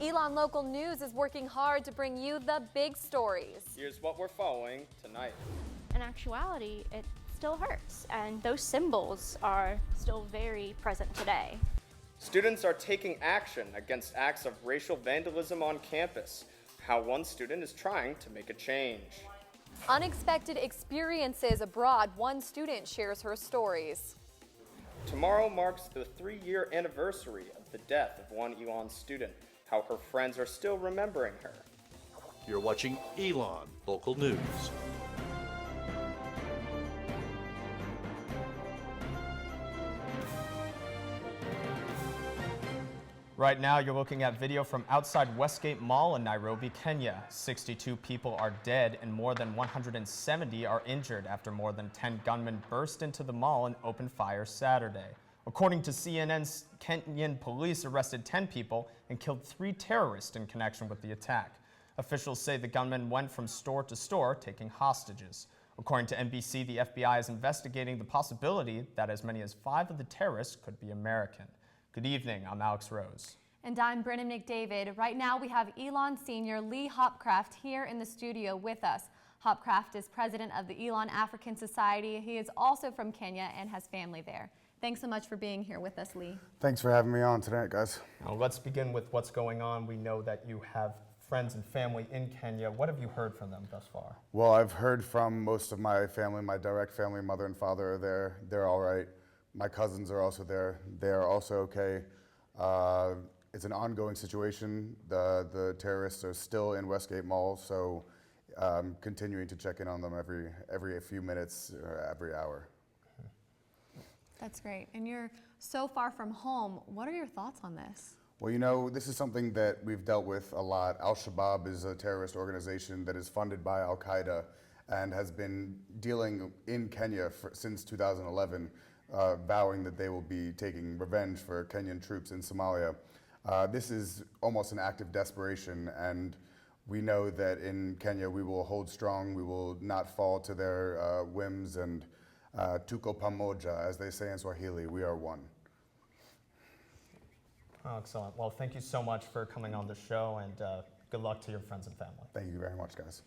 ELN Local News is working hard to bring you the big stories. Here's what we're following tonight. In actuality, it still hurts, and those symbols are still very present today. Students are taking action against acts of racial vandalism on campus. How one student is trying to make a change. Unexpected experiences abroad. One student shares her stories. Tomorrow marks the 3-year anniversary of the death of one ELN student. How her friends are still remembering her. You're watching ELN Local News. Right now, you're looking at video from outside Westgate Mall in Nairobi, Kenya. 62 people are dead and more than 170 are injured after more than 10 gunmen burst into the mall and opened fire Saturday. According to CNN, Kenyan police arrested 10 people and killed 3 terrorists in connection with the attack. Officials say the gunmen went from store to store, taking hostages. According to NBC, the FBI is investigating the possibility that as many as 5 of the terrorists could be American. Good evening, I'm Alex Rose. And I'm Brennan McDavid. Right now we have ELN senior Lee Hopcraft here in the studio with us. Hopcraft is president of the ELN African Society. He is also from Kenya and has family there. Thanks so much for being here with us, Lee. Thanks for having me on tonight, guys. Now, let's begin with what's going on. We know that you have friends and family in Kenya. What have you heard from them thus far? Well, I've heard from most of my family, my direct family, mother and father are there. They're all right. My cousins are also there. They're also okay. It's an ongoing situation. The terrorists are still in Westgate Mall, so continuing to check in on them every few minutes or every hour. That's great. And you're so far from home. What are your thoughts on this? Well, you know, this is something that we've dealt with a lot. Al-Shabaab is a terrorist organization that is funded by Al-Qaeda and has been dealing in Kenya since 2011. Vowing that they will be taking revenge for Kenyan troops in Somalia. This is almost an act of desperation, and we know that in Kenya we will hold strong, we will not fall to their whims, and tuko pamoja, as they say in Swahili, we are one. Oh, excellent. Well, thank you so much for coming on the show, and good luck to your friends and family. Thank you very much, guys.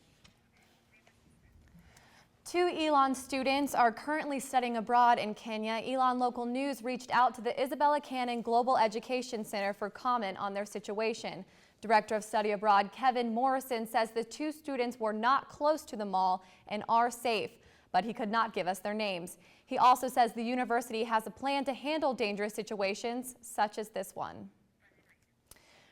2 ELN students are currently studying abroad in Kenya. ELN Local News reached out to the Isabella Cannon Global Education Center for comment on their situation. Director of Study Abroad Kevin Morrison says the 2 students were not close to the mall and are safe, but he could not give us their names. He also says the university has a plan to handle dangerous situations such as this one.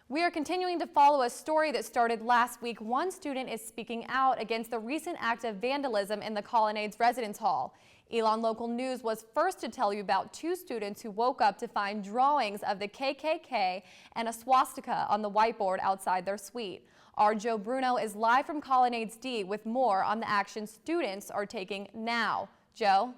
We are continuing to follow a story that started last week. One student is speaking out against the recent act of vandalism in the Colonnades Residence Hall. ELN Local News was first to tell you about 2 students who woke up to find drawings of the KKK and a swastika on the whiteboard outside their suite. Our Joe Bruno is live from Colonnades D with more on the action students are taking now. Joe?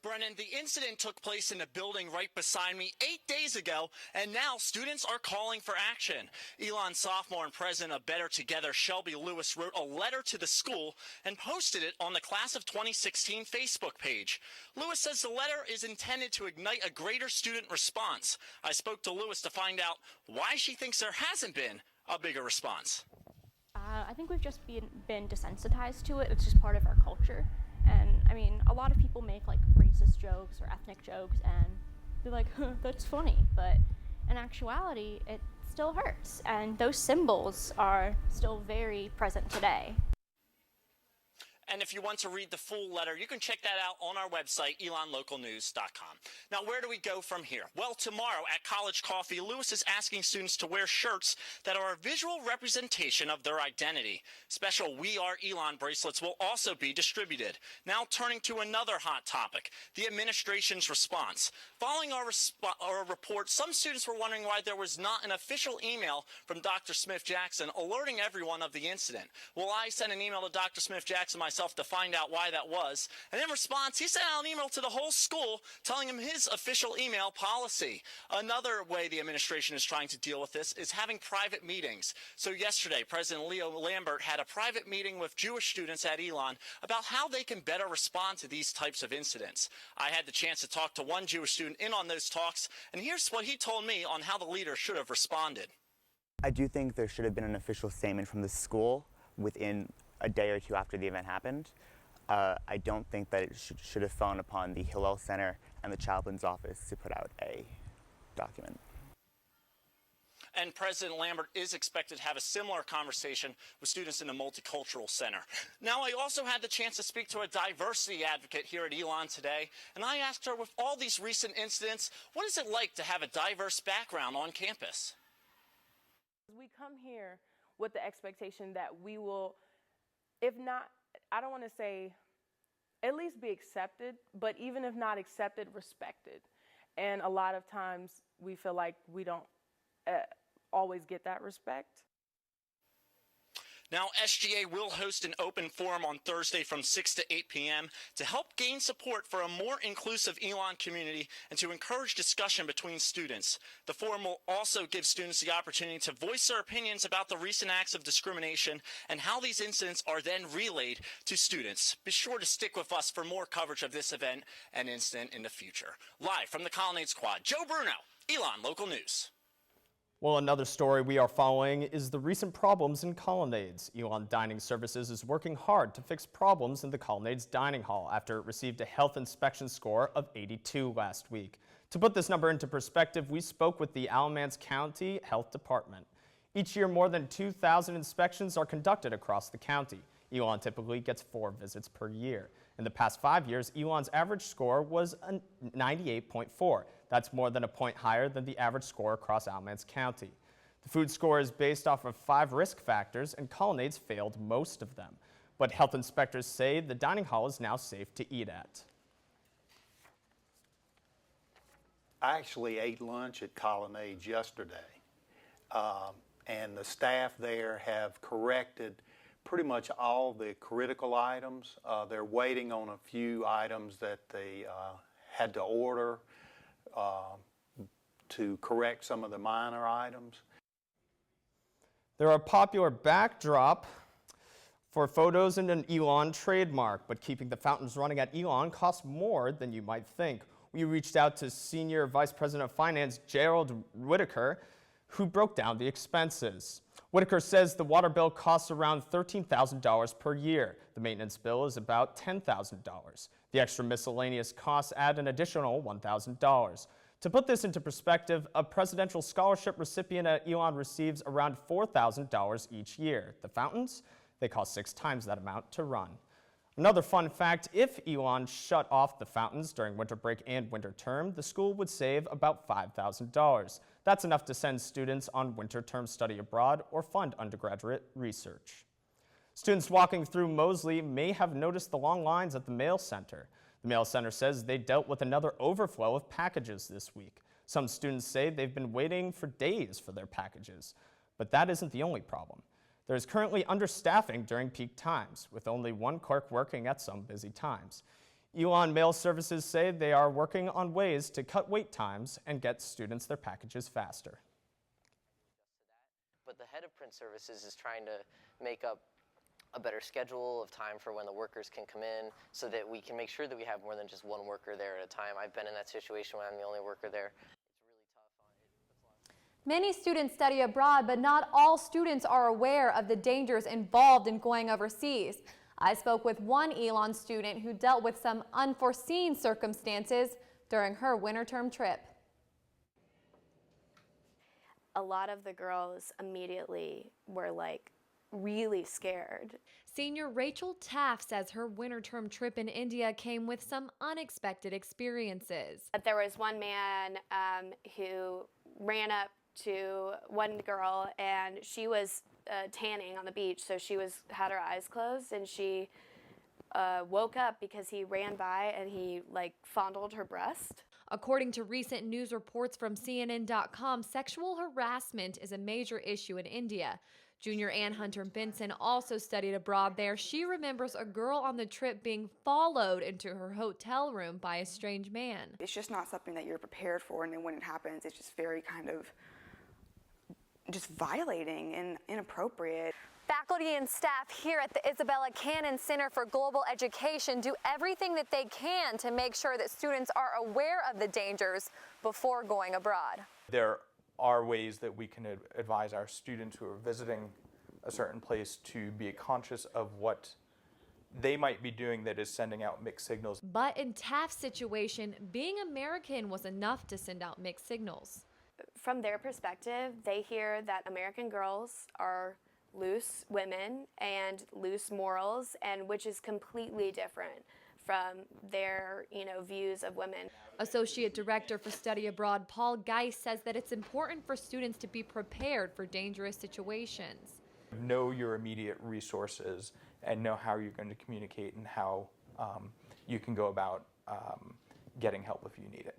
Brennan, the incident took place in the building right beside me 8 days ago, and now students are calling for action. ELN sophomore and president of Better Together, Shelby Lewis, wrote a letter to the school and posted it on the Class of 2016 Facebook page. Lewis says the letter is intended to ignite a greater student response. I spoke to Lewis to find out why she thinks there hasn't been a bigger response. I think we've just been desensitized to it. It's just part of our culture. And I mean, a lot of people make like racist jokes or ethnic jokes and they're like, huh, that's funny. But in actuality, it still hurts. And those symbols are still very present today. And if you want to read the full letter, you can check that out on our website, elonlocalnews.com. Now, where do we go from here? Well, tomorrow at College Coffee, Lewis is asking students to wear shirts that are a visual representation of their identity. Special We Are ELN bracelets will also be distributed. Now, turning to another hot topic, the administration's response. Following our report, some students were wondering why there was not an official email from Dr. Smith-Jackson alerting everyone of the incident. Well, I sent an email to Dr. Smith-Jackson myself to find out why that was. And in response, he sent out an email to the whole school telling him his official email policy. Another way the administration is trying to deal with this is having private meetings. So yesterday, President Leo Lambert had a private meeting with Jewish students at ELN about how they can better respond to these types of incidents. I had the chance to talk to one Jewish student in on those talks, and here's what he told me on how the leader should have responded. I do think there should have been an official statement from the school within a day or two after the event happened. I don't think that it should have fallen upon the Hillel Center and the chaplain's office to put out a document. And President Lambert is expected to have a similar conversation with students in the Multicultural Center. Now, I also had the chance to speak to a diversity advocate here at ELN today, and I asked her, with all these recent incidents, what is it like to have a diverse background on campus? We come here with the expectation that we will, if not, I don't want to say at least be accepted, but even if not accepted, respected. And a lot of times we feel like we don't always get that respect. Now, SGA will host an open forum on Thursday from 6 to 8 p.m. to help gain support for a more inclusive ELN community and to encourage discussion between students. The forum will also give students the opportunity to voice their opinions about the recent acts of discrimination and how these incidents are then relayed to students. Be sure to stick with us for more coverage of this event and incident in the future. Live from the Colonnade Squad, Joe Bruno, ELN Local News. Well, another story we are following is the recent problems in Colonnades. ELN Dining Services is working hard to fix problems in the Colonnades Dining Hall after it received a health inspection score of 82 last week. To put this number into perspective, we spoke with the Alamance County Health Department. Each year, more than 2,000 inspections are conducted across the county. ELN typically gets 4 visits per year. In the past 5 years, ELN's average score was a 98.4. That's more than a point higher than the average score across Alamance County. The food score is based off of 5 risk factors, and Colonnades failed most of them. But health inspectors say the dining hall is now safe to eat at. I actually ate lunch at Colonnades yesterday, and the staff there have corrected pretty much all the critical items. They're waiting on a few items that they had to order to correct some of the minor items. They're a popular backdrop for photos and an ELN trademark, but keeping the fountains running at ELN costs more than you might think. We reached out to Senior Vice President of Finance Gerald Whitaker, who broke down the expenses. Whitaker says the water bill costs around $13,000 per year. The maintenance bill is about $10,000. The extra miscellaneous costs add an additional $1,000. To put this into perspective, a presidential scholarship recipient at ELN receives around $4,000 each year. The fountains, they cost 6 times that amount to run. Another fun fact, if ELN shut off the fountains during winter break and winter term, the school would save about $5,000. That's enough to send students on winter term study abroad or fund undergraduate research. Students walking through Mosley may have noticed the long lines at the mail center. The mail center says they dealt with another overflow of packages this week. Some students say they've been waiting for days for their packages. But that isn't the only problem. There is currently understaffing during peak times, with only 1 clerk working at some busy times. ELN Mail Services say they are working on ways to cut wait times and get students their packages faster. But the head of print services is trying to make up a better schedule of time for when the workers can come in so that we can make sure that we have more than just 1 worker there at a time. I've been in that situation when I'm the only worker there. Many students study abroad, but not all students are aware of the dangers involved in going overseas. I spoke with one ELN student who dealt with some unforeseen circumstances during her winter term trip. A lot of the girls immediately were like really scared. Senior Rachel Taft says her winter term trip in India came with some unexpected experiences. But there was one man who ran up to one girl, and she was tanning on the beach, so she had her eyes closed, and she woke up because he ran by and he like fondled her breast. According to recent news reports from CNN.com, sexual harassment is a major issue in India. Junior Ann Hunter Benson also studied abroad there. She remembers a girl on the trip being followed into her hotel room by a strange man. It's just not something that you're prepared for, and then when it happens, it's just very kind of just violating and inappropriate. Faculty and staff here at the Isabella Cannon Center for Global Education do everything that they can to make sure that students are aware of the dangers before going abroad. There are ways that we can advise our students who are visiting a certain place to be conscious of what they might be doing that is sending out mixed signals. But in Taft's situation, being American was enough to send out mixed signals. From their perspective, they hear that American girls are loose women and loose morals, and which is completely different from their, views of women. Associate Director for Study Abroad Paul Geis says that it's important for students to be prepared for dangerous situations. Know your immediate resources and know how you're going to communicate and how you can go about getting help if you need it.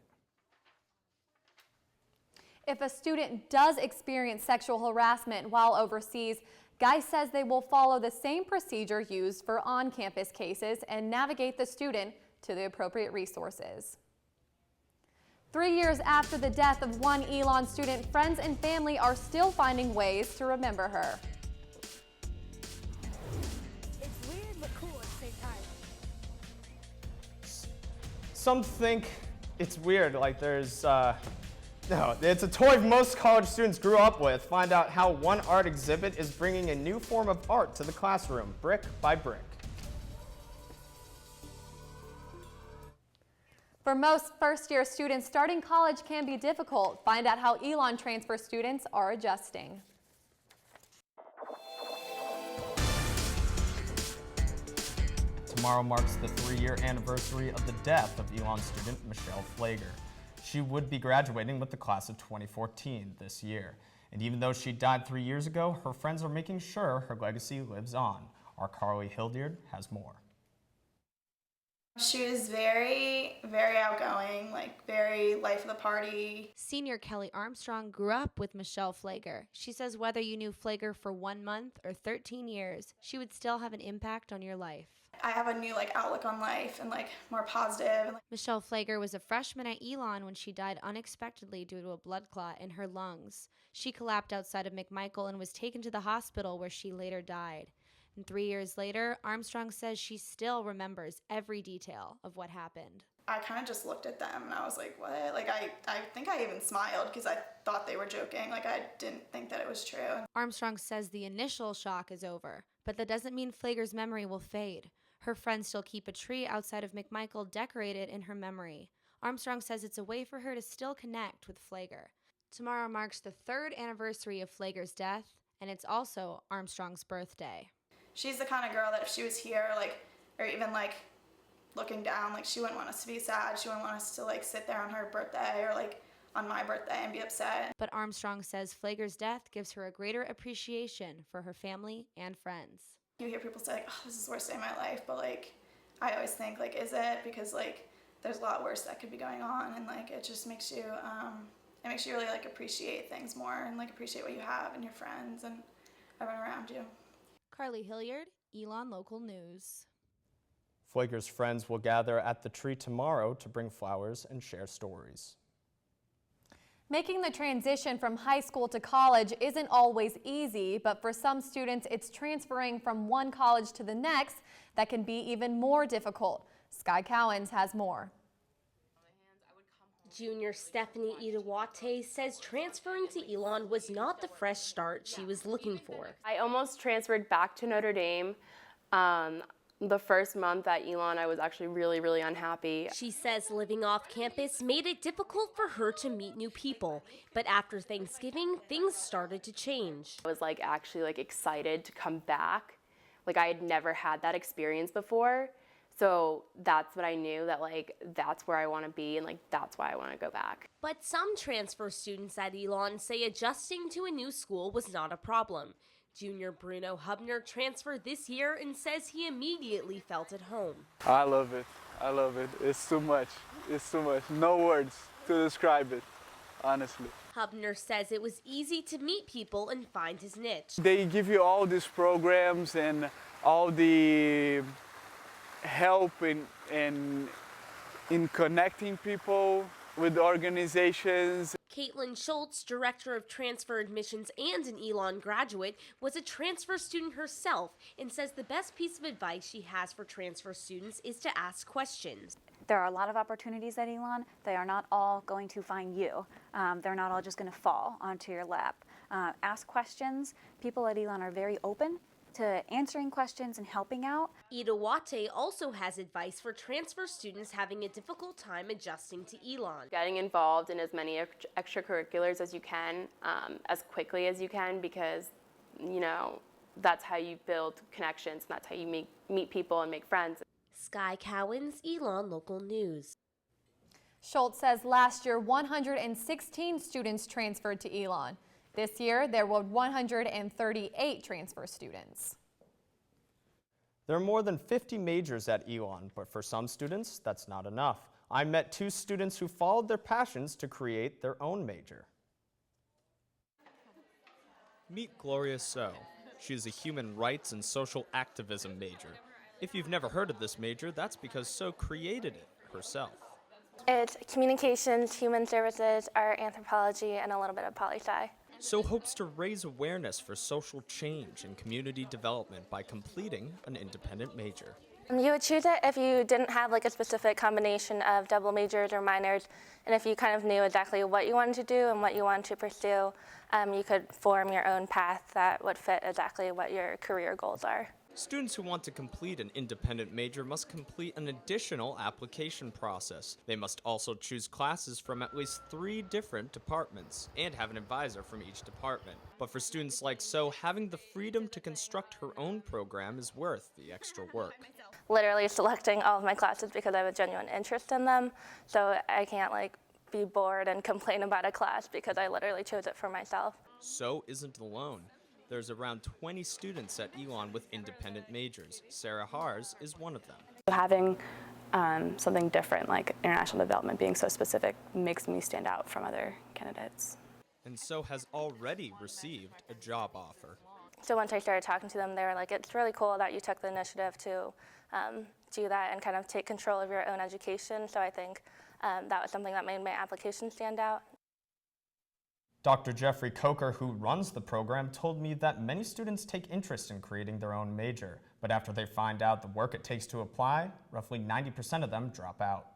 If a student does experience sexual harassment while overseas, Geis says they will follow the same procedure used for on-campus cases and navigate the student to the appropriate resources. 3 years after the death of one ELN student, friends and family are still finding ways to remember her. It's weird but cool at the same time. Some think it's weird, like there's, no, it's a toy most college students grew up with. Find out how one art exhibit is bringing a new form of art to the classroom, brick by brick. For most first-year students, starting college can be difficult. Find out how ELN transfer students are adjusting. Tomorrow marks the 3-year anniversary of the death of ELN student Michelle Flager. She would be graduating with the class of 2014 this year. And even though she died 3 years ago, her friends are making sure her legacy lives on. Our Carly Hildyard has more. She was very, very outgoing, very life of the party. Senior Kelly Armstrong grew up with Michelle Flager. She says whether you knew Flager for 1 month or 13 years, she would still have an impact on your life. I have a new outlook on life and more positive. Michelle Flager was a freshman at ELN when she died unexpectedly due to a blood clot in her lungs. She collapsed outside of McMichael and was taken to the hospital where she later died. And 3 years later, Armstrong says she still remembers every detail of what happened. I kind of just looked at them and I was like, what? I think I even smiled because I thought they were joking. I didn't think that it was true. Armstrong says the initial shock is over, but that doesn't mean Flager's memory will fade. Her friends still keep a tree outside of McMichael decorated in her memory. Armstrong says it's a way for her to still connect with Flager. Tomorrow marks the 3rd anniversary of Flager's death, and it's also Armstrong's birthday. She's the kind of girl that if she was here, or even looking down, she wouldn't want us to be sad. She wouldn't want us to sit there on her birthday or on my birthday and be upset. But Armstrong says Flager's death gives her a greater appreciation for her family and friends. You hear people say, oh, this is the worst day of my life, but I always think, is it? Because there's a lot worse that could be going on, and it just makes you, really appreciate things more and appreciate what you have and your friends and everyone around you. Carly Hildyard, ELN Local News. Flager's friends will gather at the tree tomorrow to bring flowers and share stories. Making the transition from high school to college isn't always easy, but for some students, it's transferring from one college to the next that can be even more difficult. Sky Cowens has more. Junior Stephanie Idawate says transferring to ELN was not the fresh start she was looking for. I almost transferred back to Notre Dame. The first month at ELN, I was actually really, really unhappy. She says living off campus made it difficult for her to meet new people. But after Thanksgiving, things started to change. I was actually excited to come back. I had never had that experience before. So that's what I knew, that that's where I want to be, and that's why I want to go back. But some transfer students at ELN say adjusting to a new school was not a problem. Junior Bruno Hubner transferred this year and says he immediately felt at home. I love it. I love it. It's too much. It's too much. No words to describe it, honestly. Hubner says it was easy to meet people and find his niche. They give you all these programs and all the help in connecting people with organizations. Caitlin Schultz, Director of Transfer Admissions and an ELN graduate, was a transfer student herself and says the best piece of advice she has for transfer students is to ask questions. There are a lot of opportunities at ELN. They are not all going to find you. They're not all just going to fall onto your lap. Ask questions. People at ELN are very open to answering questions and helping out. Idawate also has advice for transfer students having a difficult time adjusting to ELN. Getting involved in as many extracurriculars as you can, as quickly as you can, because, you know, that's how you build connections, and that's how you meet people and make friends. Sky Cowens, ELN Local News. Schultz says last year 116 students transferred to ELN. This year, there were 138 transfer students. There are more than 50 majors at ELN, but for some students, that's not enough. I met 2 students who followed their passions to create their own major. Meet Gloria So. She is a human rights and social activism major. If you've never heard of this major, that's because So created it herself. It's communications, human services, art, anthropology, and a little bit of poli-sci. So hopes to raise awareness for social change and community development by completing an independent major. You would choose it if you didn't have like a specific combination of double majors or minors, and if you kind of knew exactly what you wanted to do and what you wanted to pursue, you could form your own path that would fit exactly what your career goals are. Students who want to complete an independent major must complete an additional application process. They must also choose classes from at least 3 different departments and have an advisor from each department. But for students like So, having the freedom to construct her own program is worth the extra work. Literally selecting all of my classes because I have a genuine interest in them, so I can't like be bored and complain about a class because I literally chose it for myself. So isn't alone. There's around 20 students at ELN with independent majors. Sarah Hars is one of them. Having something different, like international development being so specific, makes me stand out from other candidates. And So has already received a job offer. So once I started talking to them, they were like, it's really cool that you took the initiative to do that and kind of take control of your own education. So I think that was something that made my application stand out. Dr. Jeffrey Coker, who runs the program, told me that many students take interest in creating their own major, but after they find out the work it takes to apply, roughly 90% of them drop out.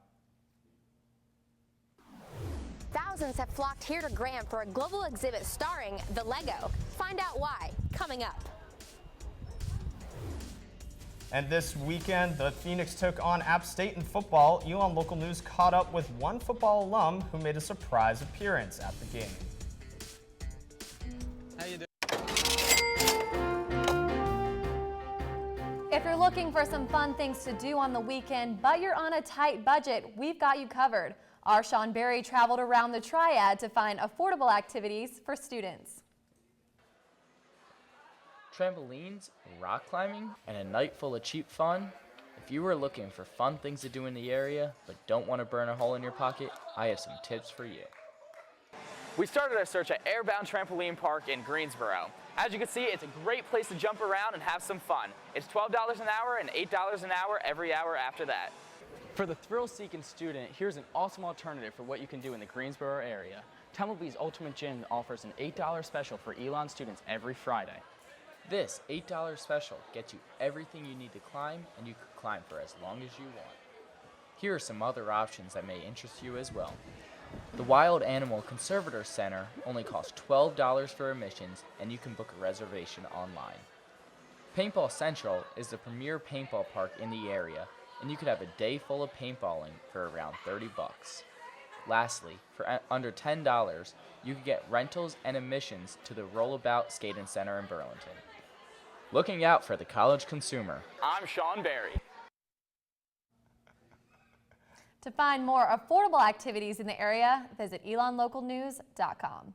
Thousands have flocked here to Graham for a global exhibit starring the Lego. Find out why, coming up. And this weekend, the Phoenix took on App State in football. ELN Local News caught up with one football alum who made a surprise appearance at the game. How you doing? If you're looking for some fun things to do on the weekend, but you're on a tight budget, we've got you covered. Our Sean Berry traveled around the Triad to find affordable activities for students. Trampolines, rock climbing, and a night full of cheap fun? If you were looking for fun things to do in the area, but don't want to burn a hole in your pocket, I have some tips for you. We started our search at Airbound Trampoline Park in Greensboro. As you can see, it's a great place to jump around and have some fun. It's $12 an hour and $8 an hour every hour after that. For the thrill-seeking student, here's an awesome alternative for what you can do in the Greensboro area. Tumblebee's Ultimate Gym offers an $8 special for ELN students every Friday. This $8 special gets you everything you need to climb, and you can climb for as long as you want. Here are some other options that may interest you as well. The Wild Animal Conservator Center only costs $12 for admissions, and you can book a reservation online. Paintball Central is the premier paintball park in the area, and you could have a day full of paintballing for around $30. Lastly, for under $10, you could get rentals and admissions to the Rollabout Skating Center in Burlington. Looking out for the college consumer. I'm Sean Berry. To find more affordable activities in the area, visit elonlocalnews.com.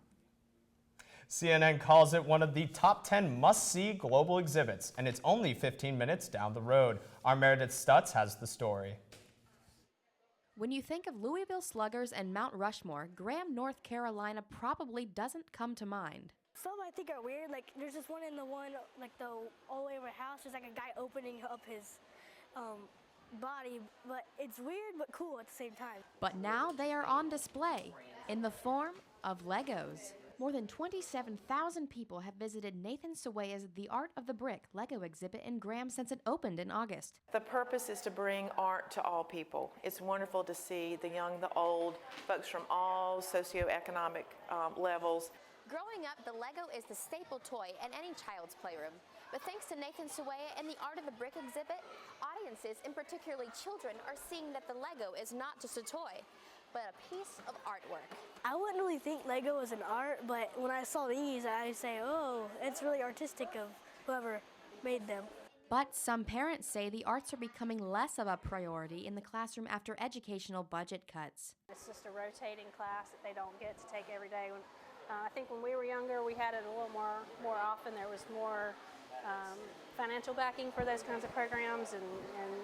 CNN calls it one of the top 10 must-see global exhibits, and it's only 15 minutes down the road. Our Meredith Stutz has the story. When you think of Louisville Sluggers and Mount Rushmore, Graham, North Carolina probably doesn't come to mind. Some I think are weird. Like there's this one in the one like the all the way over my house. There's like a guy opening up his body, but it's weird but cool at the same time. But now they are on display in the form of Legos. More than 27,000 people have visited Nathan Sawaya's The Art of the Brick Lego exhibit in Graham since it opened in August. The purpose is to bring art to all people. It's wonderful to see the young, the old, folks from all socioeconomic levels. Growing up, the Lego is the staple toy in any child's playroom. But thanks to Nathan Sawaya and the Art of the Brick exhibit, audiences, and particularly children, are seeing that the Lego is not just a toy, but a piece of artwork. I wouldn't really think Lego was an art, but when I saw these, I say, oh, it's really artistic of whoever made them. But some parents say the arts are becoming less of a priority in the classroom after educational budget cuts. It's just a rotating class that they don't get to take every day. I think when we were younger, we had it a little more often. There was more financial backing for those kinds of programs, and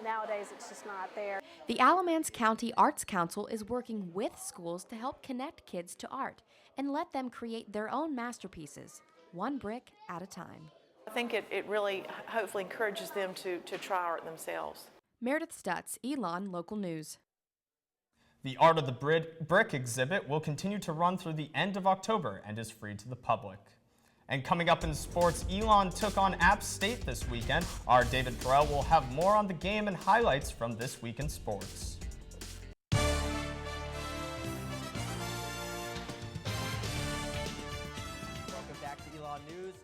nowadays it's just not there. The Alamance County Arts Council is working with schools to help connect kids to art and let them create their own masterpieces, one brick at a time. I think it really hopefully encourages them to try art themselves. Meredith Stutz, ELN Local News. The Art of the Brick exhibit will continue to run through the end of October and is free to the public. And coming up in sports, ELN took on App State this weekend. Our David Farrell will have more on the game and highlights from this week in sports. Welcome back to ELN News,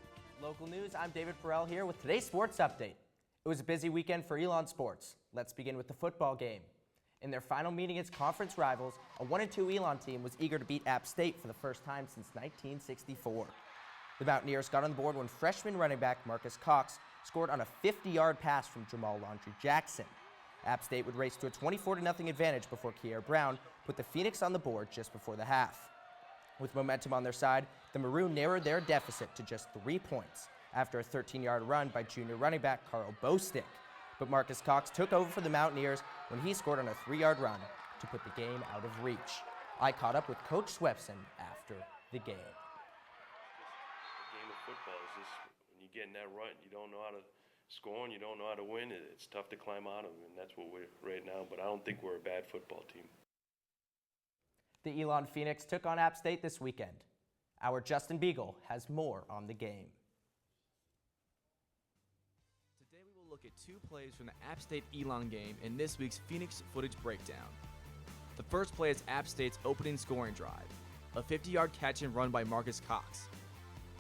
Local News. I'm David Farrell here with today's sports update. It was a busy weekend for ELN sports. Let's begin with the football game. In their final meeting against conference rivals, a 1-2 Elon team was eager to beat App State for the first time since 1964. The Mountaineers got on the board when freshman running back Marcus Cox scored on a 50-yard pass from Jamal Laundrie Jackson. App State would race to a 24-0 advantage before Kier Brown put the Phoenix on the board just before the half. With momentum on their side, the Maroon narrowed their deficit to just 3 points after a 13-yard run by junior running back Carl Bostick. But Marcus Cox took over for the Mountaineers when he scored on a 3-yard run to put the game out of reach. I caught up with Coach Swepson after the game. The game of football is just when you get in that rut, you don't know how to score and you don't know how to win. It's tough to climb out of, and that's what we're right now. But I don't think we're a bad football team. The Elon Phoenix took on App State this weekend. Our Justin Beagle has more on the game. Today we will look at 2 plays from the App State Elon game in this week's Phoenix footage breakdown. The first play is App State's opening scoring drive, a 50-yard catch and run by Marcus Cox.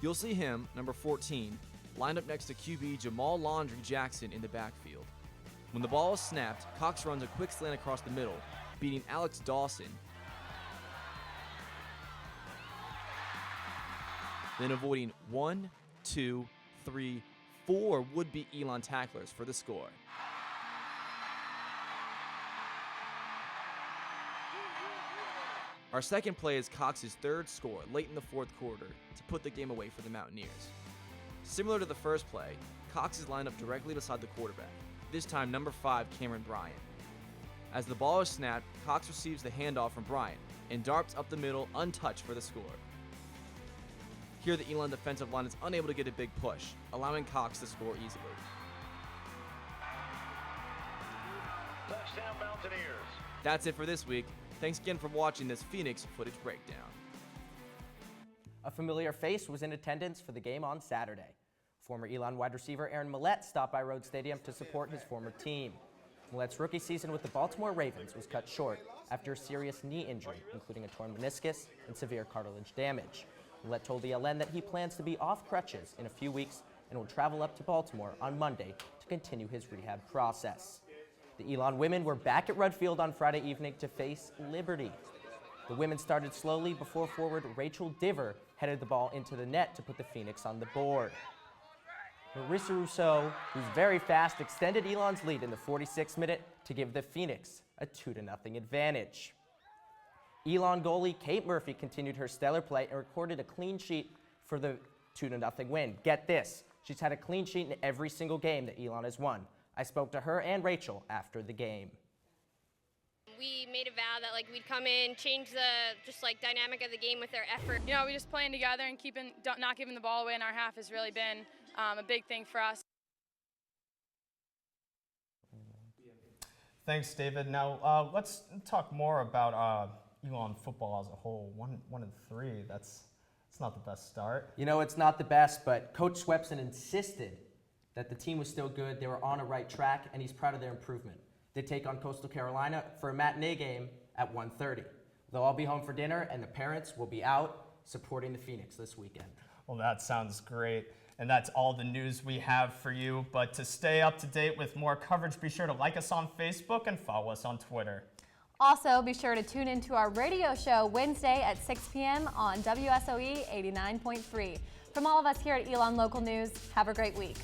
You'll see him, number 14, lined up next to QB Jamal Laundrie Jackson in the backfield. When the ball is snapped, Cox runs a quick slant across the middle, beating Alex Dawson, then avoiding 1, 2, 3, 4 would-be Elon tacklers for the score. Our second play is Cox's third score late in the fourth quarter to put the game away for the Mountaineers. Similar to the first play, Cox is lined up directly beside the quarterback, this time number 5 Cameron Bryant. As the ball is snapped, Cox receives the handoff from Bryant and darts up the middle untouched for the score. Here the Elon defensive line is unable to get a big push, allowing Cox to score easily. Touchdown Mountaineers. That's it for this week. Thanks again for watching this Phoenix footage breakdown. A familiar face was in attendance for the game on Saturday. Former Elon wide receiver Aaron Millette stopped by Rhodes Stadium to support his former team. Millette's rookie season with the Baltimore Ravens was cut short after a serious knee injury, including a torn meniscus and severe cartilage damage. Millette told ELN that he plans to be off crutches in a few weeks and will travel up to Baltimore on Monday to continue his rehab process. The Elon women were back at Rudd Field on Friday evening to face Liberty. The women started slowly before forward Rachel Diver headed the ball into the net to put the Phoenix on the board. Marissa Rousseau, who's very fast, extended Elon's lead in the 46th minute to give the Phoenix a 2-0 advantage. Elon goalie Kate Murphy continued her stellar play and recorded a clean sheet for the 2-0 win. Get this, she's had a clean sheet in every single game that Elon has won. I spoke to her and Rachel after the game. We made a vow that we'd come in, change the dynamic of the game with their effort. You know, we just playing together and not giving the ball away in our half has really been a big thing for us. Thanks, David. Now let's talk more about Elon football as a whole. 1-3. That's It's not the best start. You know, it's not the best, but Coach Swepson insisted that the team was still good, they were on a right track, and he's proud of their improvement. They take on Coastal Carolina for a matinee game at 1:30. They'll all be home for dinner, and the parents will be out supporting the Phoenix this weekend. Well, that sounds great. And that's all the news we have for you. But to stay up to date with more coverage, be sure to like us on Facebook and follow us on Twitter. Also, be sure to tune into our radio show Wednesday at 6 p.m. on WSOE 89.3. From all of us here at Elon Local News, have a great week.